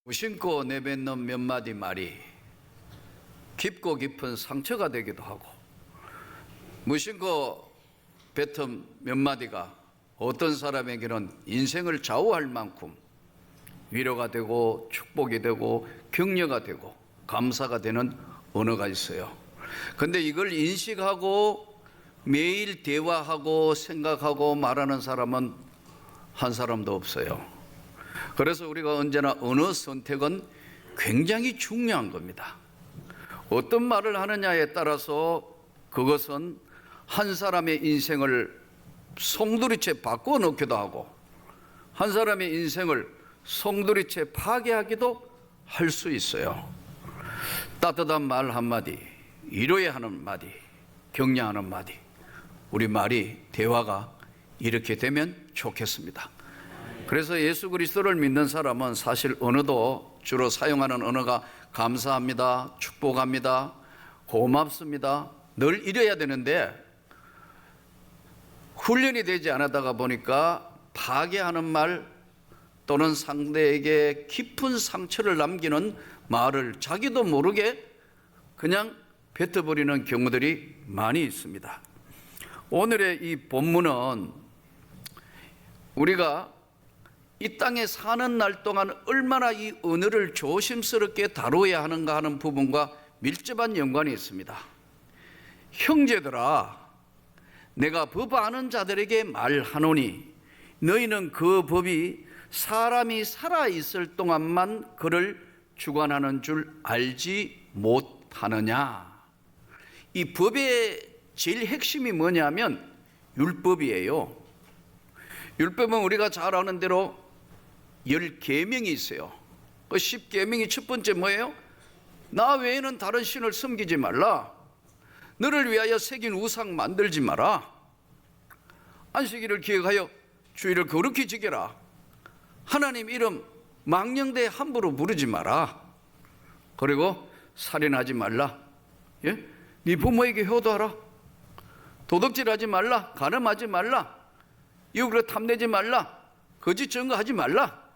무심코 내뱉는 몇 마디 말이 깊고 깊은 상처가 되기도 하고, 무심코 뱉은 몇 마디가 어떤 사람에게는 인생을 좌우할 만큼 위로가 되고 축복이 되고 격려가 되고 감사가 되는 언어가 있어요. 근데 이걸 인식하고 매일 대화하고 생각하고 말하는 사람은 한 사람도 없어요. 그래서 우리가 언제나 언어 선택은 굉장히 중요한 겁니다. 어떤 말을 하느냐에 따라서 그것은 한 사람의 인생을 송두리째 바꾸어 놓기도 하고 한 사람의 인생을 송두리째 파괴하기도 할 수 있어요. 따뜻한 말 한마디, 위로하는 마디, 격려하는 마디, 우리 말이 대화가 이렇게 되면 좋겠습니다. 그래서 예수 그리스도를 믿는 사람은 사실 언어도 주로 사용하는 언어가 감사합니다, 축복합니다, 고맙습니다, 늘 이래야 되는데 훈련이 되지 않았다가 보니까 파괴하는 말 또는 상대에게 깊은 상처를 남기는 말을 자기도 모르게 그냥 뱉어버리는 경우들이 많이 있습니다. 오늘의 이 본문은 우리가 이 땅에 사는 날 동안 얼마나 이 언어를 조심스럽게 다루어야 하는가 하는 부분과 밀접한 연관이 있습니다. 형제들아, 내가 법 아는 자들에게 말하노니 너희는 그 법이 사람이 살아있을 동안만 그를 주관하는 줄 알지 못하느냐. 이 법의 제일 핵심이 뭐냐면 율법이에요. 율법은 우리가 잘 아는 대로 10계명이 있어요. 그 10계명이 첫 번째 뭐예요? 나 외에는 다른 신을 섬기지 말라. 너를 위하여 새긴 우상 만들지 마라. 안식일을 기억하여 주일을 거룩히 지켜라. 하나님 이름 망령되이 함부로 부르지 마라. 그리고 살인하지 말라. 예? 네 부모에게 효도하라. 도둑질하지 말라. 간음하지 말라. 이웃으로 탐내지 말라. 거짓 증거하지 말라.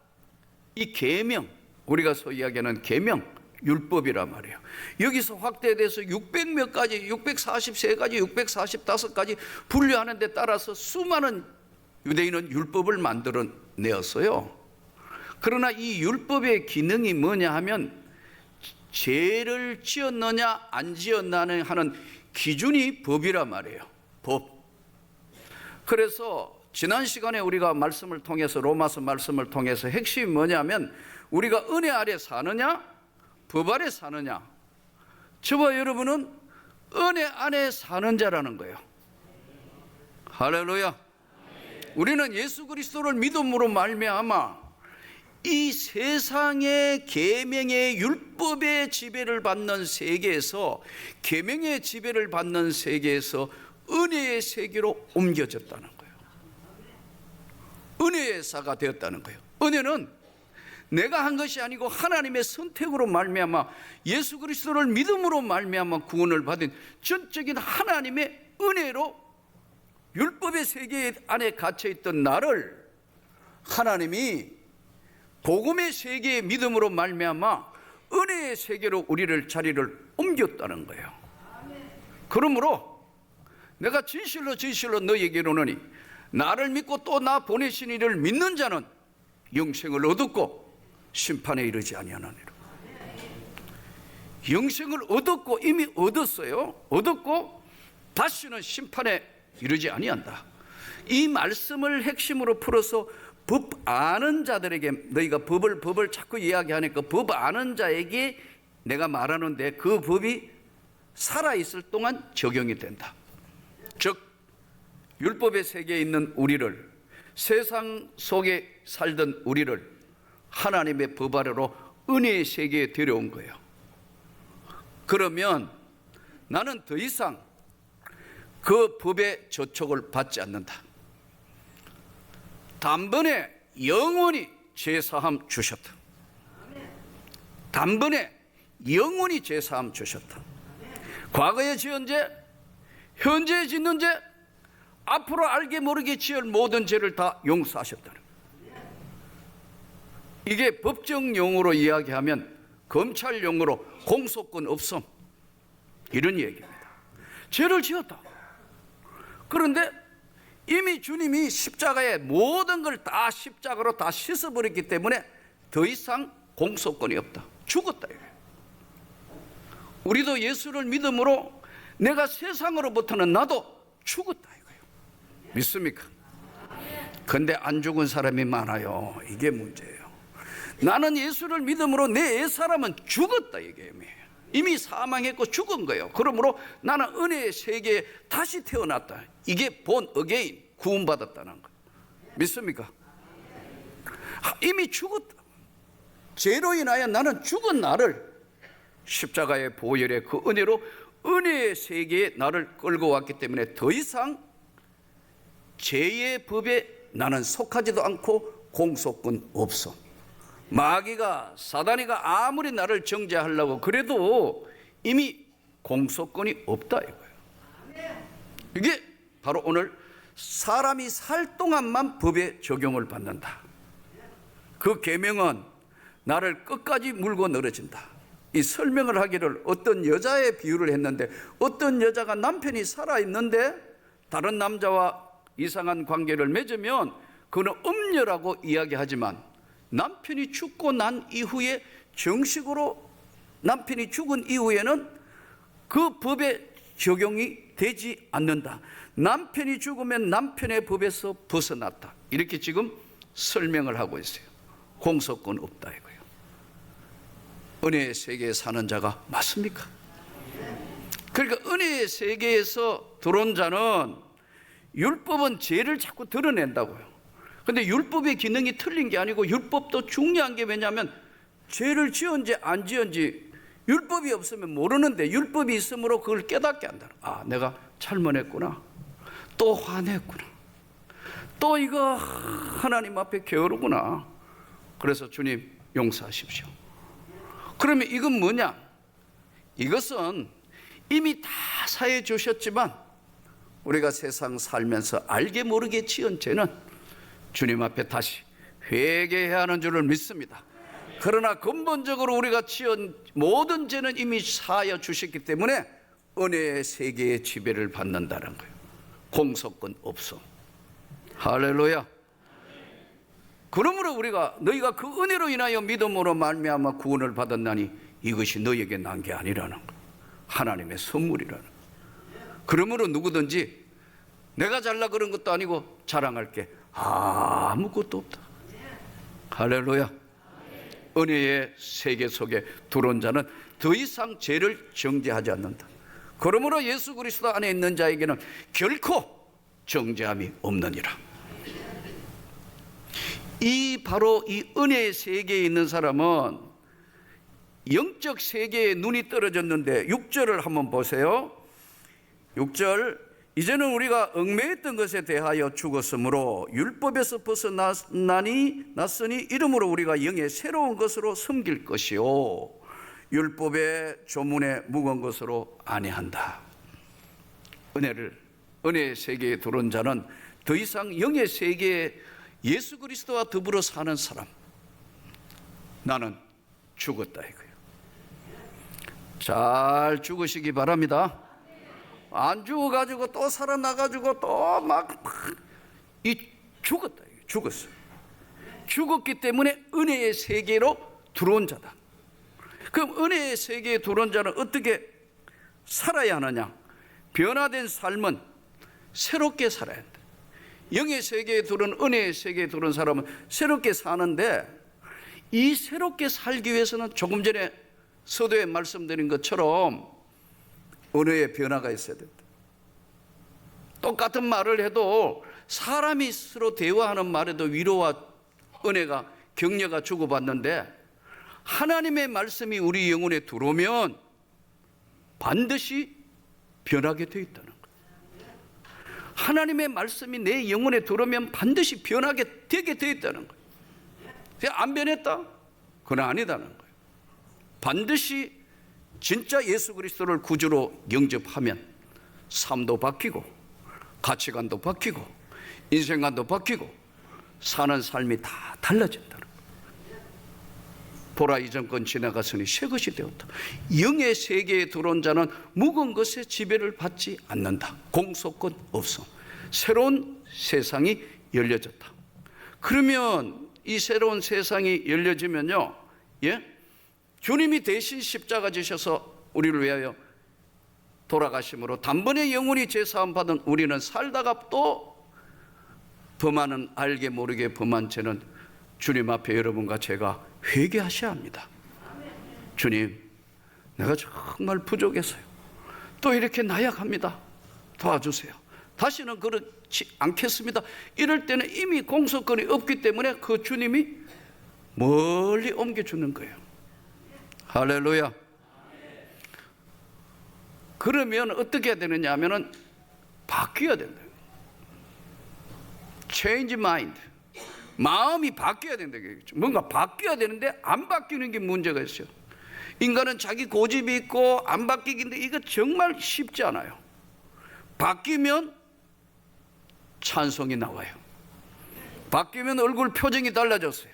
이 계명, 우리가 소위 이야기하는 계명, 율법이란 말이에요. 여기서 확대돼서 600몇 가지, 643가지, 645가지 분류하는 데 따라서 수많은 유대인은 율법을 만들어내었어요. 그러나 이 율법의 기능이 뭐냐 하면 죄를 지었느냐 안 지었느냐 하는 기준이 법이란 말이에요. 법. 그래서 지난 시간에 우리가 말씀을 통해서 로마서 말씀을 통해서 핵심이 뭐냐면 우리가 은혜 아래 사느냐 법 아래 사느냐. 저와 여러분은 은혜 안에 사는 자라는 거예요. 할렐루야. 우리는 예수 그리스도를 믿음으로 말미암아 이 세상의 계명의 율법의 지배를 받는 세계에서 계명의 지배를 받는 세계에서 은혜의 세계로 옮겨졌다는 거예요. 은혜의 사가 되었다는 거예요. 은혜는 내가 한 것이 아니고 하나님의 선택으로 말미암아 예수 그리스도를 믿음으로 말미암아 구원을 받은 전적인 하나님의 은혜로 율법의 세계 안에 갇혀있던 나를 하나님이 복음의 세계의 믿음으로 말미암아 은혜의 세계로 우리를 자리를 옮겼다는 거예요. 그러므로 내가 진실로 너희에게 이르노니 나를 믿고 또 나 보내신 이를 믿는 자는 영생을 얻었고 심판에 이르지 아니하느니라. 영생을 얻었고 이미 얻었어요. 얻었고 다시는 심판에 이르지 아니한다. 이 말씀을 핵심으로 풀어서 법 아는 자들에게, 너희가 법을 자꾸 이야기하니까 법 아는 자에게 내가 말하는데 그 법이 살아있을 동안 적용이 된다. 즉 율법의 세계에 있는 우리를, 세상 속에 살던 우리를 하나님의 법 아래로 은혜의 세계에 데려온 거예요. 그러면 나는 더 이상 그 법의 저촉을 받지 않는다. 단번에 영원히 제사함 주셨다. 단번에 영원히 제사함 주셨다. 과거에 지은 죄, 현재에 짓는 죄, 앞으로 알게 모르게 지을 모든 죄를 다 용서하셨다는 거예요. 이게 법정 용어로 이야기하면 검찰 용어로 공소권 없음, 이런 얘기입니다. 죄를 지었다. 그런데 이미 주님이 십자가에 모든 걸 다 십자가로 다 씻어버렸기 때문에 더 이상 공소권이 없다. 죽었다 이거예요. 우리도 예수를 믿음으로 내가 세상으로부터는 나도 죽었다 이거예요. 믿습니까? 근데 안 죽은 사람이 많아요. 이게 문제예요. 나는 예수를 믿음으로 내 옛사람은 죽었다 이게 이미 사망했고 죽은 거예요. 그러므로 나는 은혜의 세계에 다시 태어났다. 이게 본 어게인, 구원받았다는 거예요. 믿습니까? 이미 죽었다. 죄로 인하여 나는 죽은 나를 십자가의 보혈의 그 은혜로 은혜의 세계에 나를 끌고 왔기 때문에 더 이상 죄의 법에 나는 속하지도 않고 공소권 없어. 마귀가, 사단이가 아무리 나를 정죄하려고 그래도 이미 공소권이 없다 이거예요. 이게 바로 오늘 사람이 살 동안만 법의 적용을 받는다. 그 계명은 나를 끝까지 물고 늘어진다. 이 설명을 하기를 어떤 여자의 비유를 했는데, 어떤 여자가 남편이 살아있는데 다른 남자와 이상한 관계를 맺으면 그는 음녀라고 이야기하지만, 남편이 죽고 난 이후에 정식으로 남편이 죽은 이후에는 그 법에 적용이 되지 않는다. 남편이 죽으면 남편의 법에서 벗어났다. 이렇게 지금 설명을 하고 있어요. 공소권 없다 이거예요. 은혜의 세계에 사는 자가 맞습니까? 그러니까 은혜의 세계에서 들어온 자는 율법은 죄를 자꾸 드러낸다고요. 근데 율법의 기능이 틀린 게 아니고, 율법도 중요한 게 뭐냐면 죄를 지은지 안 지은지 율법이 없으면 모르는데, 율법이 있으므로 그걸 깨닫게 한다. 아, 내가 잘못했구나, 또 화냈구나, 또 이거 하나님 앞에 게으르구나. 그래서 주님 용서하십시오. 그러면 이건 뭐냐? 이것은 이미 다 사해 주셨지만 우리가 세상 살면서 알게 모르게 지은 죄는 주님 앞에 다시 회개해야 하는 줄을 믿습니다. 그러나 근본적으로 우리가 지은 모든 죄는 이미 사하여 주셨기 때문에 은혜의 세계의 지배를 받는다는 거예요. 공소권 없어. 할렐루야. 그러므로 우리가 너희가 그 은혜로 인하여 믿음으로 말미암아 구원을 받았나니 이것이 너희에게 난 게 아니라는 거예요. 하나님의 선물이라는 거예요. 그러므로 누구든지 내가 잘나 그런 것도 아니고 자랑할 게 아무것도 없다. 할렐루야. 은혜의 세계 속에 들어온 자는 더 이상 죄를 정죄하지 않는다. 그러므로 예수 그리스도 안에 있는 자에게는 결코 정죄함이 없느니라. 바로 이 은혜의 세계에 있는 사람은 영적 세계에 눈이 떨어졌는데, 6절을 한번 보세요. 6절, 이제는 우리가 얽매였던 것에 대하여 죽었으므로 율법에서 벗어났으니 이러므로 우리가 영의 새로운 것으로 섬길 것이요 율법의 조문에 묵은 것으로 아니한다. 은혜의 세계에 들어온 자는 더 이상 영의 세계에 예수 그리스도와 더불어 사는 사람, 나는 죽었다 이거예요. 잘 죽으시기 바랍니다. 안 죽어가지고 또 살아나가지고 또 죽었다. 죽었어. 죽었기 때문에 은혜의 세계로 들어온 자다. 그럼 은혜의 세계에 들어온 자는 어떻게 살아야 하느냐? 변화된 삶은 새롭게 살아야 한다. 영의 세계에 들어온, 은혜의 세계에 들어온 사람은 새롭게 사는데, 이 새롭게 살기 위해서는 조금 전에 서두에 말씀드린 것처럼 은혜의 변화가 있어야 된다. 똑같은 말을 해도 사람이 서로 대화하는 말에도 위로와 은혜가, 격려가 주고받는데, 하나님의 말씀이 우리 영혼에 들어오면 반드시 변하게 되어 있다는 거예요. 하나님의 말씀이 내 영혼에 들어오면 반드시 변하게 되게 되어 있다는 거예요. 안 변했다? 그건 아니다는 거예요. 반드시 진짜 예수 그리스도를 구주로 영접하면 삶도 바뀌고 가치관도 바뀌고 인생관도 바뀌고 사는 삶이 다 달라진다는 거예요. 보라, 이전 건 지나갔으니 새 것이 되었다. 영의 세계에 들어온 자는 묵은 것에 지배를 받지 않는다. 공소권 없음. 새로운 세상이 열려졌다. 그러면 이 새로운 세상이 열려지면요, 주님이 대신 십자가 지셔서 우리를 위하여 돌아가심으로 단번에 영원히 죄사함 받은 우리는 살다가 또 범하는, 알게 모르게 범한 죄는 주님 앞에 여러분과 제가 회개하셔야 합니다. 주님, 내가 정말 부족해서요, 또 이렇게 나약합니다. 도와주세요. 다시는 그렇지 않겠습니다. 이럴 때는 이미 공소권이 없기 때문에 그 주님이 멀리 옮겨주는 거예요. 할렐루야. 그러면 어떻게 해야 되느냐 하면은 바뀌어야 된다. Change mind. 마음이 바뀌어야 된다. 뭔가 바뀌어야 되는데 안 바뀌는 게 문제가 있어요. 인간은 자기 고집이 있고 안 바뀌긴데 이거 정말 쉽지 않아요. 바뀌면 찬송이 나와요. 바뀌면 얼굴 표정이 달라졌어요.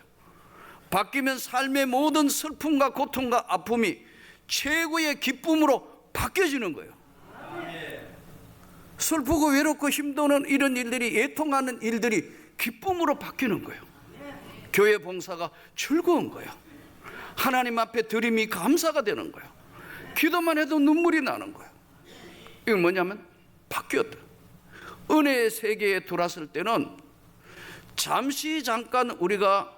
바뀌면 삶의 모든 슬픔과 고통과 아픔이 최고의 기쁨으로 바뀌어지는 거예요. 슬프고 외롭고 힘드는 이런 일들이, 애통하는 일들이 기쁨으로 바뀌는 거예요. 교회 봉사가 즐거운 거예요. 하나님 앞에 드림이 감사가 되는 거예요. 기도만 해도 눈물이 나는 거예요. 이건 뭐냐면 바뀌었다. 은혜의 세계에 들어왔을 때는 잠시 잠깐 우리가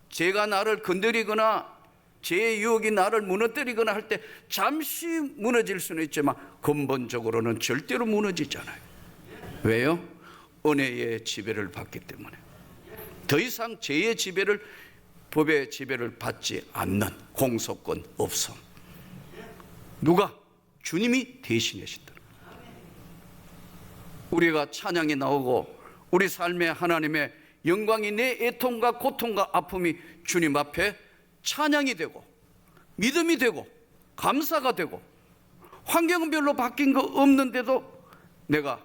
죄가 나를 건드리거나 죄의 유혹이 나를 무너뜨리거나 할 때 잠시 무너질 수는 있지만 근본적으로는 절대로 무너지잖아요. 왜요? 은혜의 지배를 받기 때문에. 더 이상 죄의 지배를, 법의 지배를 받지 않는 공소권 없음. 누가? 주님이 대신하신다. 우리가 찬양이 나오고 우리 삶에 하나님의 영광이, 내 애통과 고통과 아픔이 주님 앞에 찬양이 되고 믿음이 되고 감사가 되고, 환경은 별로 바뀐 거 없는데도 내가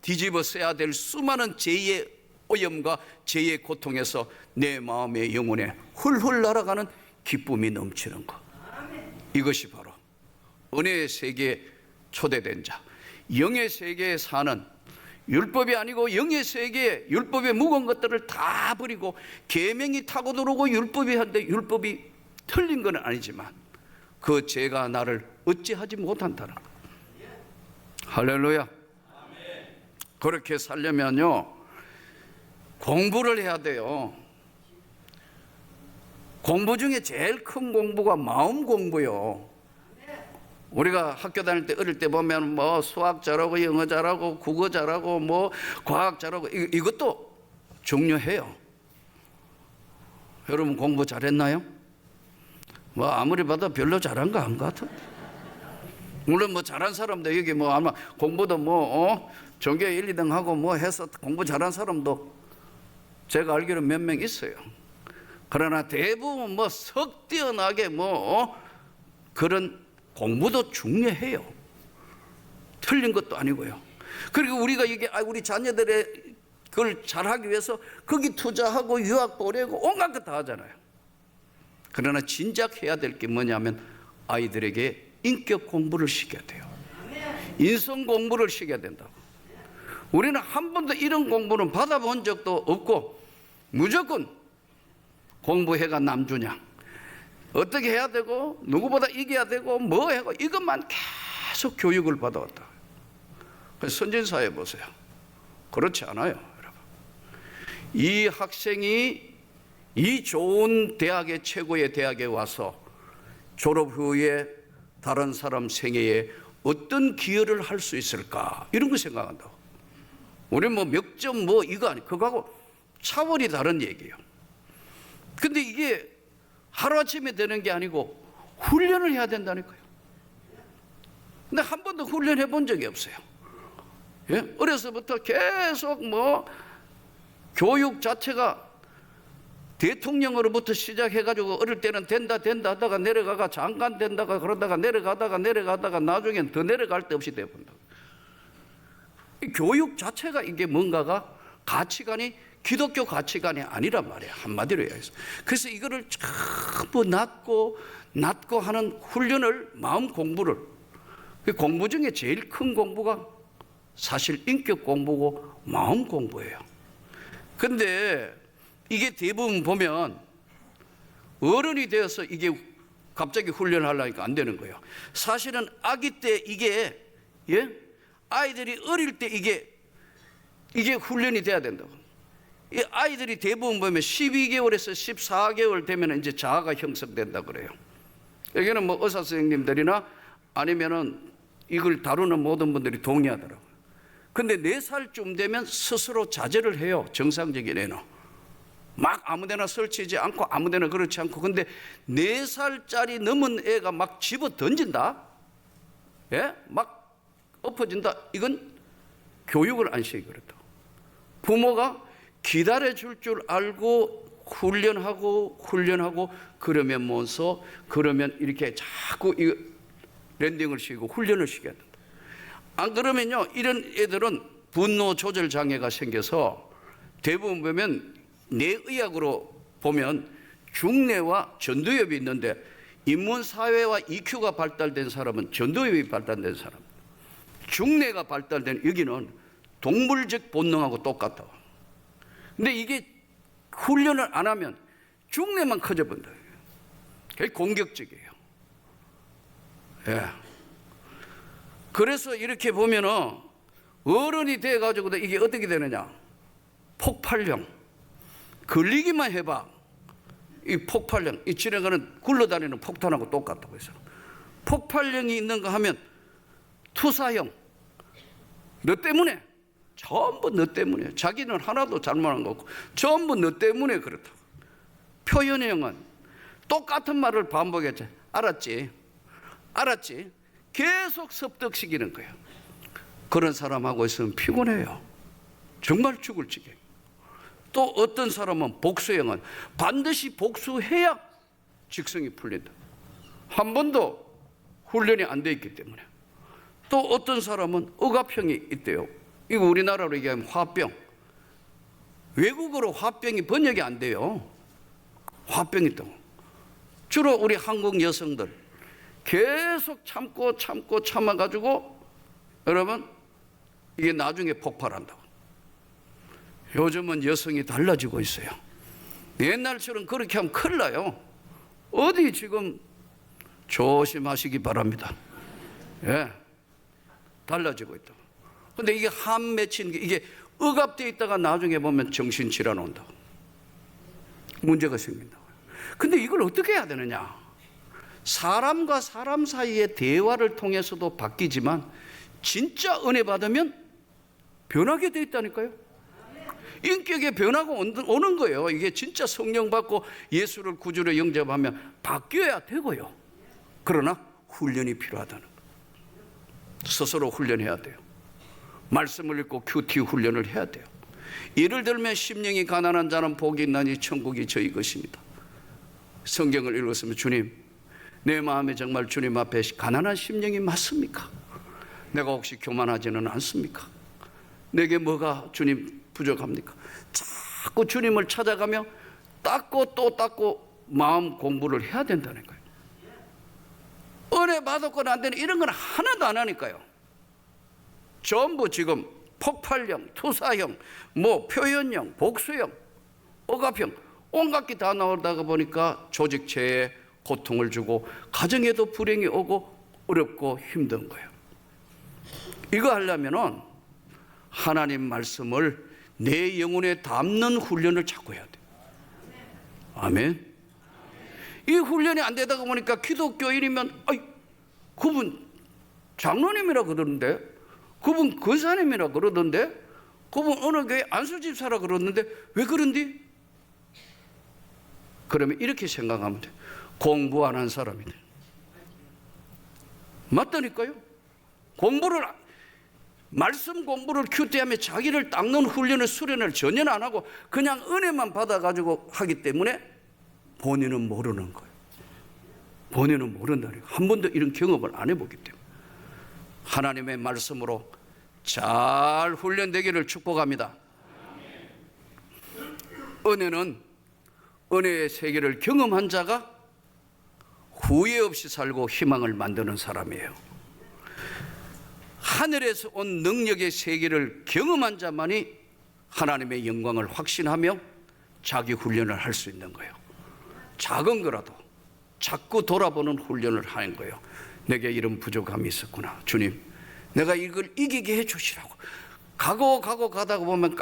뒤집어 써야 될 수많은 죄의 오염과 죄의 고통에서 내 마음의 영혼에 훌훌 날아가는 기쁨이 넘치는 것. 이것이 바로 은혜의 세계에 초대된 자, 영의 세계에 사는, 율법이 아니고 영의 세계에 율법의 무거운 것들을 다 버리고 계명이 타고 들어오고 율법이 한데 율법이 틀린 건 아니지만 그 죄가 나를 어찌하지 못한다는 것. 할렐루야. 그렇게 살려면요, 공부를 해야 돼요. 공부 중에 제일 큰 공부가 마음 공부요. 우리가 학교 다닐 때, 어릴 때 보면 뭐 수학 잘하고 영어 잘하고 국어 잘하고 뭐 과학 잘하고 이것도 중요해요. 여러분 공부 잘했나요? 뭐 아무리 봐도 별로 잘한 거 안 같아. 물론 뭐 잘한 사람도 여기 뭐 아마 공부도 뭐 전교 1, 2등 하고 뭐 해서 공부 잘한 사람도 제가 알기로 몇 명 있어요. 그러나 대부분 뭐 석 뛰어나게 뭐 그런 공부도 중요해요. 틀린 것도 아니고요. 그리고 우리가 이게 우리 자녀들의 그걸 잘하기 위해서 거기 투자하고 유학 보내고 온갖 것 다 하잖아요. 그러나 진작 해야 될 게 뭐냐면 아이들에게 인격 공부를 시켜야 돼요. 인성 공부를 시켜야 된다고. 우리는 한 번도 이런 공부는 받아본 적도 없고 무조건 공부해가 남주냐, 어떻게 해야 되고 누구보다 이겨야 되고 뭐 하고 이것만 계속 교육을 받아왔다. 선진사회 보세요. 그렇지 않아요, 여러분. 이 학생이 이 좋은 대학의 최고의 대학에 와서 졸업 후에 다른 사람 생애에 어떤 기여를 할 수 있을까, 이런 거 생각한다고. 우리 뭐 몇 점 뭐 이거 아니, 그거하고 차원이 다른 얘기예요. 근데 이게 하루아침에 되는 게 아니고 훈련을 해야 된다니까요. 근데 한 번도 훈련해 본 적이 없어요. 예? 어려서부터 계속 뭐 교육 자체가 대통령으로부터 시작해가지고 어릴 때는 된다 하다가 내려가가 장관 된다가 그러다가 내려가다가 나중엔 더 내려갈 데 없이 돼본다. 교육 자체가 이게 뭔가가 가치관이 기독교 가치관이 아니란 말이에요. 한마디로 얘기해서. 그래서 이거를 전부 낮고 하는 훈련을, 마음 공부를, 공부 중에 제일 큰 공부가 사실 인격 공부고 마음 공부예요. 근데 이게 대부분 보면 어른이 되어서 이게 갑자기 훈련하려니까 안 되는 거예요. 사실은 아기 때 이게, 아이들이 어릴 때 이게 훈련이 돼야 된다고. 이 아이들이 대부분 보면 12개월에서 14개월 되면 이제 자아가 형성된다 그래요. 여기는 뭐 의사 선생님들이나 아니면은 이걸 다루는 모든 분들이 동의하더라고요. 근데 4살쯤 되면 스스로 자제를 해요. 정상적인 애는. 막 아무데나 설치지 않고 아무데나 그렇지 않고. 근데 4살짜리 넘은 애가 막 집어 던진다, 막 엎어진다. 이건 교육을 안 시키고 그랬다. 부모가 기다려줄 줄 알고 훈련하고 그러면 그러면 이렇게 자꾸 랜딩을 시키고 훈련을 시켜야 된다. 안 그러면요, 이런 애들은 분노 조절 장애가 생겨서 대부분 보면 뇌의학으로 보면 중뇌와 전두엽이 있는데, 인문사회와 EQ가 발달된 사람은 전두엽이 발달된 사람, 중뇌가 발달된 여기는 동물적 본능하고 똑같다. 근데 이게 훈련을 안 하면 중뇌만 커져본다. 그게 공격적이에요. 그래서 이렇게 보면은 어른이 돼가지고도 이게 어떻게 되느냐, 폭발형. 걸리기만 해봐. 이 폭발형, 이 지나가는 굴러다니는 폭탄하고 똑같다고 해서 폭발형이 있는가 하면 투사형. 너 때문에, 전부 너 때문에. 자기는 하나도 잘못한 거 없고 전부 너 때문에 그렇다. 표현형은 똑같은 말을 반복했지. 알았지? 계속 섭득시키는 거예요. 그런 사람하고 있으면 피곤해요. 정말 죽을 지경. 또 어떤 사람은 복수형은 반드시 복수해야 직성이 풀린다. 한 번도 훈련이 안 돼 있기 때문에. 또 어떤 사람은 억압형이 있대요. 이거 우리나라로 얘기하면 화병. 외국어로 화병이 번역이 안 돼요. 화병이 있다고. 주로 우리 한국 여성들 계속 참아가지고 여러분 이게 나중에 폭발한다고. 요즘은 여성이 달라지고 있어요. 옛날처럼 그렇게 하면 큰일 나요. 어디 지금 조심하시기 바랍니다. 달라지고 있다고. 근데 이게 한 맺힌 게 이게 억압되어 있다가 나중에 보면 정신질환 온다고. 문제가 생긴다고. 근데 이걸 어떻게 해야 되느냐? 사람과 사람 사이의 대화를 통해서도 바뀌지만 진짜 은혜 받으면 변하게 돼 있다니까요. 인격의 변화가 오는 거예요. 이게 진짜 성령 받고 예수를 구주로 영접하면 바뀌어야 되고요. 그러나 훈련이 필요하다는 거. 스스로 훈련해야 돼요. 말씀을 읽고 큐티 훈련을 해야 돼요. 예를 들면 심령이 가난한 자는 복이 있나니 천국이 저희 것입니다. 성경을 읽었으면 주님, 내 마음에 정말 주님 앞에 가난한 심령이 맞습니까? 내가 혹시 교만하지는 않습니까? 내게 뭐가 주님 부족합니까? 자꾸 주님을 찾아가며 닦고 또 닦고 마음 공부를 해야 된다는 거예요. 은혜 받았거나 안 되는 이런 건 하나도 안 하니까요. 전부 지금 폭발형, 투사형, 표현형, 복수형, 억압형 온갖 게 다 나오다가 보니까 조직체에 고통을 주고 가정에도 불행이 오고 어렵고 힘든 거예요. 이거 하려면은 하나님 말씀을 내 영혼에 담는 훈련을 자꾸 해야 돼요. 아멘. 이 훈련이 안 되다가 보니까 기독교인이면 그분 장로님이라 그러는데, 그분 권사님이라 그러던데, 그분 어느 교회 안수집사라 그러는데 왜 그런디? 그러면 이렇게 생각하면 돼. 공부 안 한 사람이네. 맞다니까요. 말씀 공부를 큐티하며 자기를 닦는 훈련을 수련을 전혀 안 하고 그냥 은혜만 받아가지고 하기 때문에 본인은 모르는 거예요. 본인은 모른다는 거예요. 한 번도 이런 경험을 안 해보기 때문에. 하나님의 말씀으로 잘 훈련되기를 축복합니다. 은혜는 은혜의 세계를 경험한 자가 후회 없이 살고 희망을 만드는 사람이에요. 하늘에서 온 능력의 세계를 경험한 자만이 하나님의 영광을 확신하며 자기 훈련을 할 수 있는 거예요. 작은 거라도 자꾸 돌아보는 훈련을 하는 거예요. 내게 이런 부족함이 있었구나. 주님, 내가 이걸 이기게 해주시라고. 가다가 보면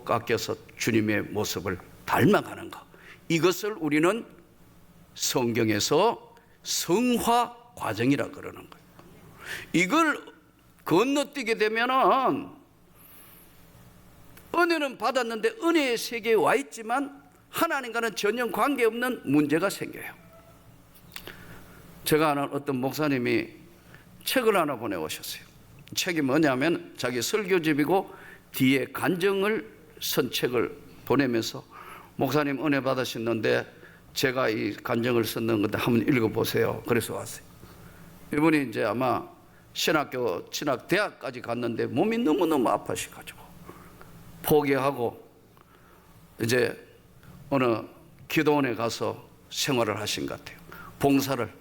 깎여서 주님의 모습을 닮아가는 것. 이것을 우리는 성경에서 성화 과정이라 그러는 거예요. 이걸 건너뛰게 되면은 은혜는 받았는데 은혜의 세계에 와 있지만 하나님과는 전혀 관계없는 문제가 생겨요. 제가 아는 어떤 목사님이 책을 하나 보내오셨어요. 책이 뭐냐면 자기 설교집이고 뒤에 간증을 쓴 책을 보내면서 목사님 은혜 받으셨는데 제가 이 간증을 썼는 건데 한번 읽어보세요. 그래서 왔어요. 이분이 이제 아마 신학교, 신학대학까지 갔는데 몸이 너무너무 아파셔가지고 포기하고 이제 어느 기도원에 가서 생활을 하신 것 같아요. 봉사를.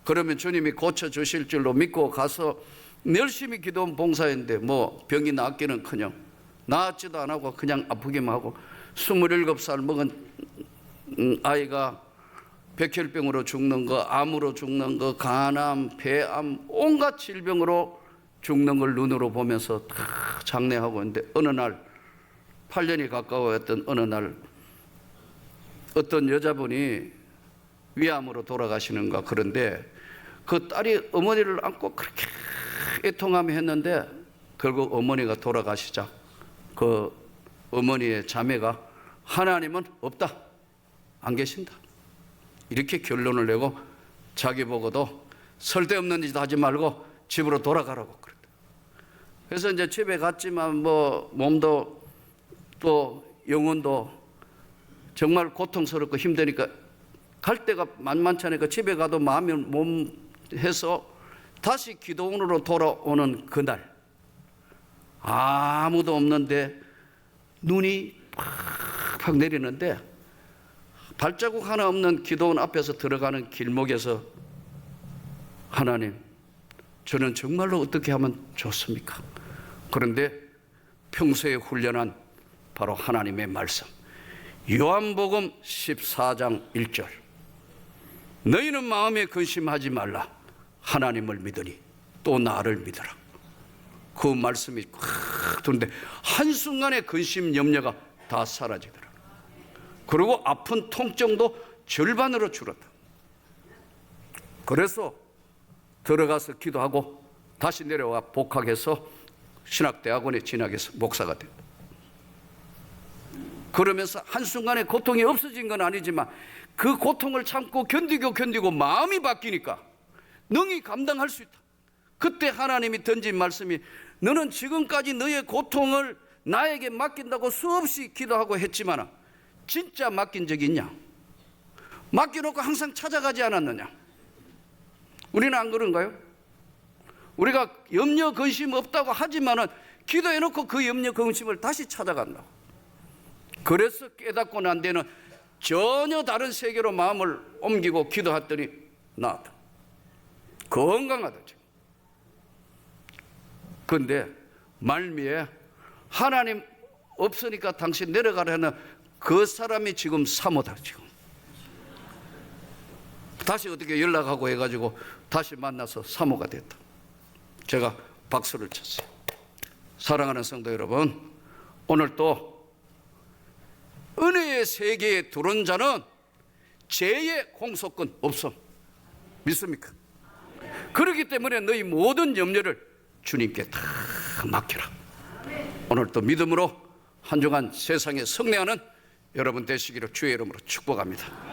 그러면 주님이 고쳐주실 줄로 믿고 가서 열심히 기도원 봉사했는데 뭐 병이 낫기는커녕 나았지도 안 하고 그냥 아프기만 하고 27살 먹은 아이가 백혈병으로 죽는 거, 암으로 죽는 거, 간암, 폐암, 온갖 질병으로 죽는 걸 눈으로 보면서 다 장례하고 있는데 어느 날 8년이 가까워했던 어느 날 어떤 여자분이 위암으로 돌아가시는가. 그런데 그 딸이 어머니를 안고 그렇게 애통하며 했는데 결국 어머니가 돌아가시자 그 어머니의 자매가 하나님은 없다, 안 계신다, 이렇게 결론을 내고 자기 보고도 쓸데없는 짓 하지 말고 집으로 돌아가라고 그랬다. 그래서 이제 집에 갔지만 뭐 몸도 또 영혼도 정말 고통스럽고 힘드니까 갈 데가 만만치 않으니까 집에 가도 마음이 몸해서 다시 기도원으로 돌아오는 그날 아무도 없는데 눈이 팍팍 내리는데 발자국 하나 없는 기도원 앞에서 들어가는 길목에서 하나님, 저는 정말로 어떻게 하면 좋습니까? 그런데 평소에 훈련한 바로 하나님의 말씀, 요한복음 14장 1절, 너희는 마음에 근심하지 말라, 하나님을 믿으니 또 나를 믿으라. 그 말씀이 콱 드는데 한순간에 근심 염려가 다 사라지더라. 그리고 아픈 통증도 절반으로 줄었다. 그래서 들어가서 기도하고 다시 내려와 복학해서 신학대학원에 진학해서 목사가 됐다. 그러면서 한순간에 고통이 없어진 건 아니지만 그 고통을 참고 견디고 마음이 바뀌니까 능히 감당할 수 있다. 그때 하나님이 던진 말씀이, 너는 지금까지 너의 고통을 나에게 맡긴다고 수없이 기도하고 했지만 진짜 맡긴 적이 있냐? 맡겨놓고 항상 찾아가지 않았느냐? 우리는 안 그런가요? 우리가 염려 근심 없다고 하지만은 기도해놓고 그 염려 근심을 다시 찾아간다고. 그래서 깨닫고 난 데는 전혀 다른 세계로 마음을 옮기고 기도했더니 나았다. 건강하다 지금. 그런데 말미에 하나님 없으니까 당신 내려가라 하는 그 사람이 지금 사모다. 지금 다시 어떻게 연락하고 해가지고 다시 만나서 사모가 됐다. 제가 박수를 쳤어요. 사랑하는 성도 여러분, 오늘 또 은혜의 세계에 들어온 자는 죄의 공소권 없음. 믿습니까? 그렇기 때문에 너희 모든 염려를 주님께 다 맡겨라. 오늘 또 믿음으로 한 주간 세상에 성례하는 여러분 되시기를 주의 이름으로 축복합니다.